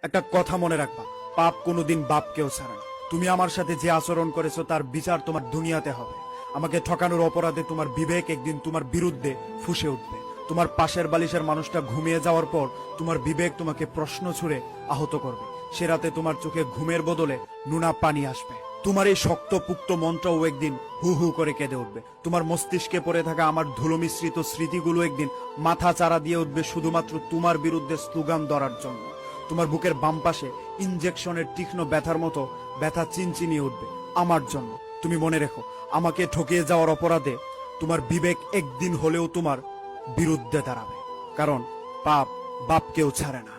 একটা কথা মনে রাখবা, পাপ কোনোদিন বাপকেও ছাড়ে না। তুমি আমার সাথে যে আচরণ করেছো তার বিচার তোমার দুনিয়াতে হবে। আমাকে ঠকানোর অপরাধে তোমার বিবেক একদিন তোমার বিরুদ্ধে ফুঁসে উঠবে। তোমার পাশের বালিশের মানুষটা ঘুমিয়ে যাওয়ার পর তোমার বিবেক তোমাকে প্রশ্ন ছুড়ে আহত করবে। সে রাতে তোমার চোখে ঘুমের বদলে নুনা পানি আসবে। তোমার এই শক্ত পুক্ত মনটাও একদিন হু হু করে কেঁদে উঠবে। তোমার মস্তিষ্কে পড়ে থাকা আমার ধুলো মিশ্রিত স্মৃতিগুলো একদিন মাথা চারা দিয়ে উঠবে শুধুমাত্র তোমার বিরুদ্ধে স্লোগান ধরার জন্য। তোমার বুকের বাম পাশে ইনজেকশনের তীক্ষ্ণ ব্যথার মতো ব্যথা চিনচিনিয়ে উঠবে আমার জন্য। তুমি মনে রেখো, আমাকে ঠকিয়ে যাওয়ার অপরাধে তোমার বিবেক একদিন হলেও তোমার বিরুদ্ধে দাঁড়াবে, কারণ পাপ বাপকেও ছাড়ে না।